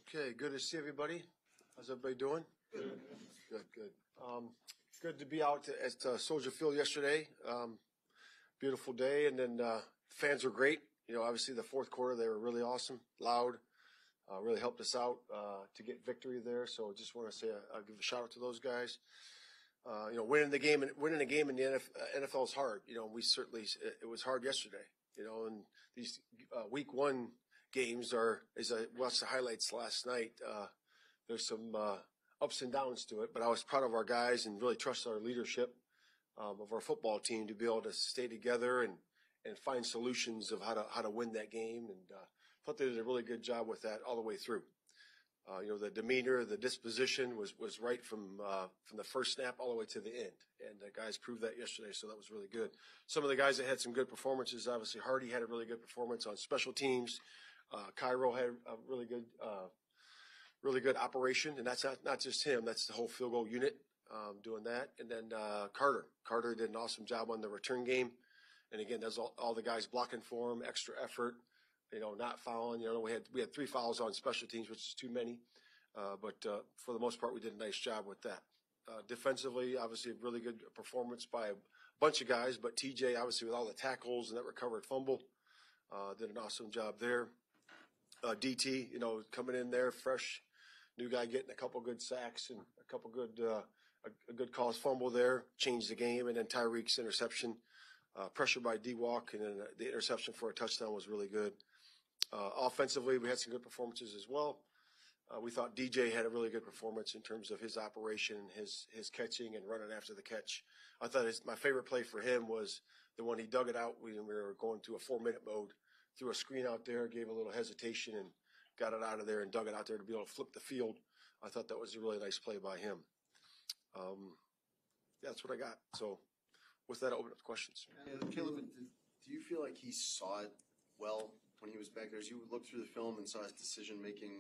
Okay, good to see everybody. How's everybody doing? Good. Good. Good to be out at Soldier Field yesterday. Beautiful day, and then fans were great. You know, obviously the fourth quarter they were really awesome, loud, really helped us out to get victory there. So just want to say I'll give a shout out to those guys. You know, winning the game in the NFL is hard. You know, it was hard yesterday. You know, and these week one games as I watched the highlights last night, there's some ups and downs to it, but I was proud of our guys and really trust our leadership of our football team to be able to stay together and find solutions of how to win that game. And thought they did a really good job with that all the way through. You know, the demeanor, the disposition was right from the first snap all the way to the end. And the guys proved that yesterday, so that was really good. Some of the guys that had some good performances, obviously Hardy had a really good performance on special teams. Cairo had a really good operation, and that's not just him, that's the whole field goal unit doing that. And then Carter did an awesome job on the return game. And again, that's all the guys blocking for him, extra effort. You know, not fouling. You know, we had 3 fouls on special teams, which is too many. But for the most part, we did a nice job with that. Defensively, obviously, a really good performance by a bunch of guys. But TJ, obviously, with all the tackles and that recovered fumble, did an awesome job there. DT, you know, coming in there fresh, new guy getting a couple good sacks and a couple good a good cause fumble there, changed the game. And then Tyreek's interception, pressure by D-Walk, and then the interception for a touchdown was really good. Offensively, we had some good performances as well. We thought DJ had a really good performance in terms of his operation, his catching and running after the catch. I thought my favorite play for him was the one he dug it out when we were going to a 4-minute mode, threw a screen out there, gave a little hesitation, and got it out of there and dug it out there to be able to flip the field. I thought that was a really nice play by him. That's what I got. So with that, I'll open up questions. Caleb, do you feel like he saw it well when he was back there? As you looked through the film and saw his decision-making,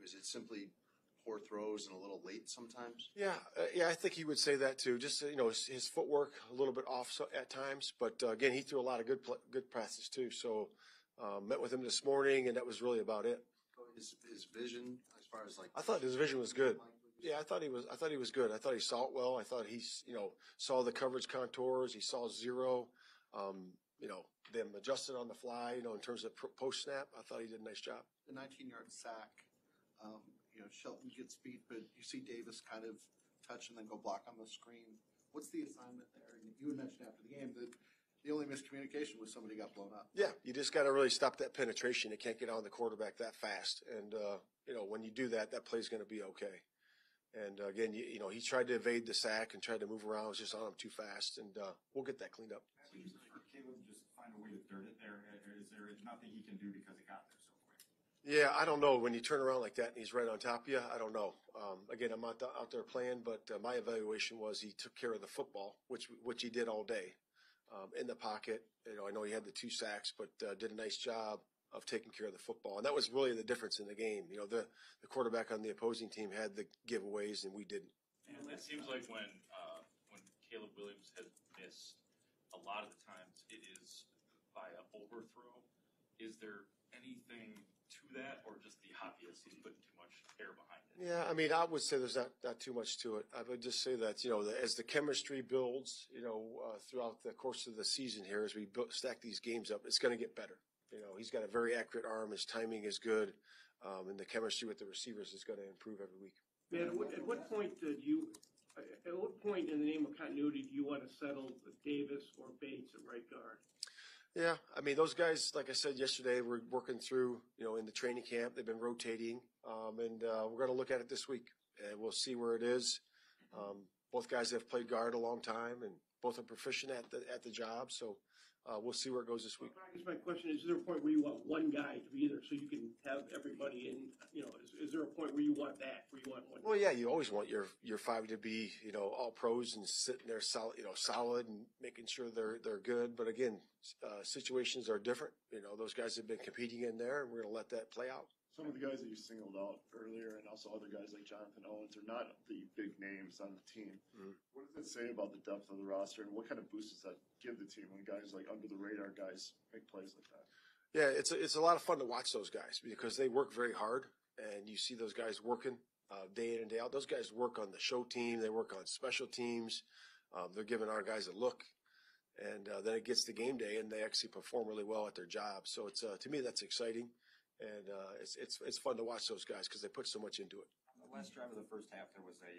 was it simply poor throws and a little late sometimes? Yeah, I think he would say that too. Just, you know, his footwork a little bit off at times. But, again, he threw a lot of good passes too. So met with him this morning, and that was really about it. His vision as far as like – I thought his vision was good. Yeah, I thought he was good. I thought he saw it well. I thought he, you know, saw the coverage contours. He saw zero. You know, them adjusted on the fly, you know, in terms of post snap. I thought he did a nice job. The 19-yard sack, you know, Shelton gets beat, but you see Davis kind of touch and then go block on the screen. What's the assignment there? And you had mentioned after the game that the only miscommunication was somebody got blown up. Yeah, you just got to really stop that penetration. You can't get on the quarterback that fast. And, you know, when you do that, that play's going to be okay. And, again, you know, he tried to evade the sack and tried to move around. It was just on him too fast. And we'll get that cleaned up. Caleb just find a way to dirt it there? Is there nothing he can do because it got there so quick? Yeah, I don't know. When you turn around like that and he's right on top of you, I don't know. Again, I'm not out there playing, but my evaluation was he took care of the football, which he did all day in the pocket. You know, I know he had the 2 sacks, but did a nice job of taking care of the football. And that was really the difference in the game. You know, the quarterback on the opposing team had the giveaways and we didn't. And it seems like when Caleb Williams has missed, a lot of the times it is by an overthrow. Is there anything to that, or just the obvious he's putting too much air behind it? Yeah, I mean, I would say there's not too much to it. I would just say that, you know, as the chemistry builds, you know, throughout the course of the season here, as we stack these games up, it's going to get better. You know, he's got a very accurate arm. His timing is good, and the chemistry with the receivers is going to improve every week. Man, at what point in the name of continuity do you want to settle with Davis or Bates at right guard? Yeah, I mean, those guys, like I said yesterday, we're working through, you know, in the training camp. They've been rotating, and we're going to look at it this week, and we'll see where it is. Both guys have played guard a long time, and both are proficient at the job, so we'll see where it goes this week. I guess my question is there a point where you want one guy to be there so you can have everybody in, you know, is there a point where you want that, where you want one? Well, yeah, you always want your 5 to be, you know, all pros and sitting there solid and making sure they're good. But again, situations are different. You know, those guys have been competing in there, and we're going to let that play out. Some of the guys that you singled out earlier, and also other guys like Jonathan Owens, are not the big names on the team. Mm-hmm. What does it say about the depth of the roster, and what kind of boost does that give the team when guys like under the radar guys make plays like that? Yeah, it's a lot of fun to watch those guys because they work very hard. and you see those guys working day in and day out. Those guys work on the show team. They work on special teams. They're giving our guys a look. And then it gets to game day, and they actually perform really well at their job. So it's to me that's exciting, and it's fun to watch those guys because they put so much into it. On the last drive of the first half, there was a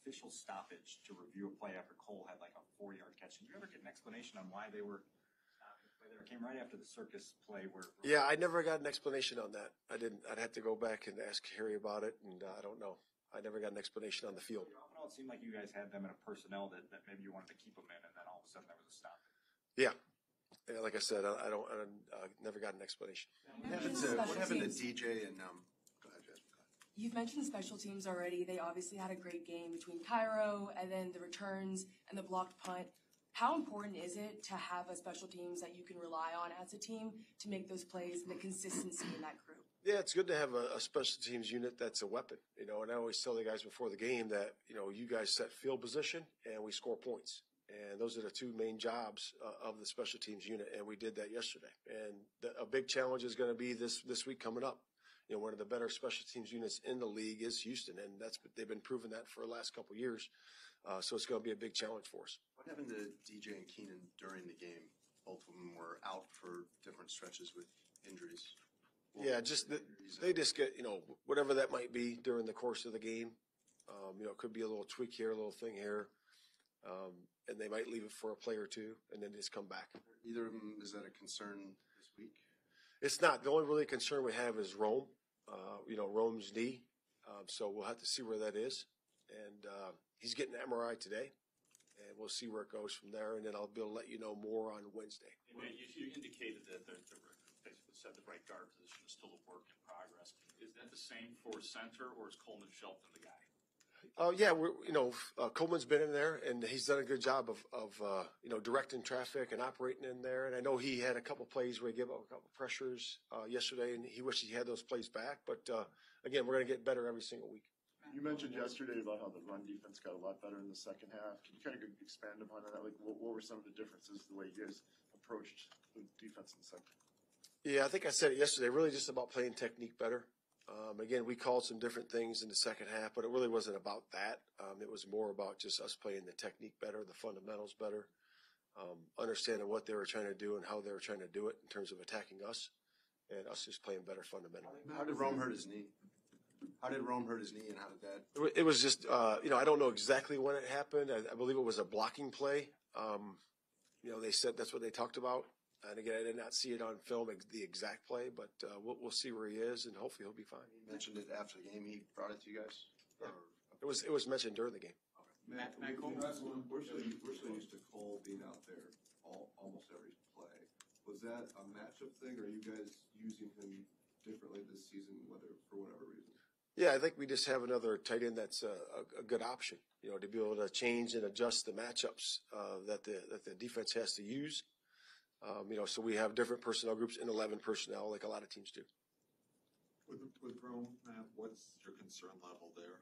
official stoppage to review a play after Cole had like a 4-yard catch. Did you ever get an explanation on why they were stopping the play there? It came right after the circus play where. Yeah, I never got an explanation on that. I didn't. I'd have to go back and ask Harry about it, and I don't know. I never got an explanation on the field. It seemed like you guys had them in a personnel that maybe you wanted to keep them in, and then all of a sudden there was a stop. Yeah, like I said, I never got an explanation. What happened to DJ and go ahead, Jasmine. Go ahead. You've mentioned special teams already. They obviously had a great game between Cairo and then the returns and the blocked punt. How important is it to have a special teams that you can rely on as a team to make those plays and the consistency in that group? Yeah, it's good to have a special teams unit that's a weapon, and I always tell the guys before the game that, you guys set field position and we score points. And those are the two main jobs of the special teams unit, and we did that yesterday. And a big challenge is going to be this week coming up. One of the better special teams units in the league is Houston, and they've been proving that for the last couple of years. So it's going to be a big challenge for us. What happened to DJ and Keenan during the game? Both of them were out for different stretches with injuries. Yeah, they just get, whatever that might be during the course of the game. It could be a little tweak here, a little thing here. And they might leave it for a play or two and then just come back. Either of them, is that a concern this week? It's not. The only really concern we have is Rome, Rome's knee. So we'll have to see where that is. And he's getting an MRI today. And we'll see where it goes from there. And then I'll be able to let you know more on Wednesday. You indicated that they basically said the right guard position is still a work in progress. Is that the same for center, or is Coleman Shelton the guy? Yeah, Coleman's been in there, and he's done a good job of directing traffic and operating in there. And I know he had a couple plays where he gave up a couple pressures yesterday, and he wished he had those plays back. But again, we're going to get better every single week. You mentioned yesterday about how the run defense got a lot better in the second half. Can you kind of expand upon that? Like, what were some of the differences, the way you guys approached the defense in the second? Yeah, I think I said it yesterday. Really just about playing technique better. Again, we called some different things in the second half, but it really wasn't about that. It was more about just us playing the technique better, the fundamentals better, understanding what they were trying to do and how they were trying to do it in terms of attacking us, and us just playing better fundamentally. How did Rome hurt his knee? How did Rome hurt his knee, and how did that? It was just, I don't know exactly when it happened. I believe it was a blocking play. They said that's what they talked about. And again, I did not see it on film, the exact play, but we'll see where he is, and hopefully he'll be fine. He mentioned it after the game. He brought it to you guys? Yeah. It was mentioned during the game. Matt Coleman, we're so used to Cole being out there almost every play. Was that a matchup thing, or are you guys using him differently this season, for whatever reason? Yeah, I think we just have another tight end that's a good option, to be able to change and adjust the matchups that the defense has to use. So we have different personnel groups in 11 personnel, like a lot of teams do. With Rome, Matt, what's your concern level there?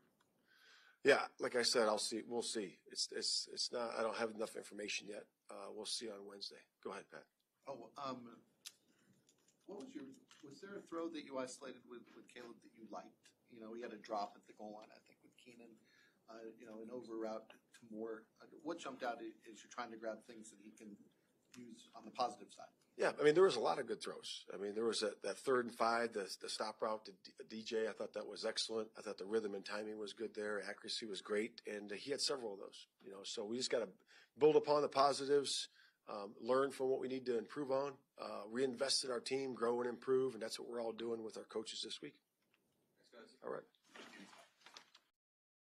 Yeah, like I said, we'll see. It's not. I don't have enough information yet. We'll see on Wednesday. Go ahead, Pat. Was there a throw that you isolated with Caleb that you liked? He had a drop at the goal line, I think, with Keenan. An over route to Moore. What jumped out is you're trying to grab things that he can use on the positive side. Yeah, there was a lot of good throws. There was that 3rd and 5, the stop route to DJ. I thought that was excellent. I thought the rhythm and timing was good there. Accuracy was great, and he had several of those. So we just got to build upon the positives, learn from what we need to improve on, reinvest in our team, grow and improve, and that's what we're all doing with our coaches this week. Thanks, guys. All right.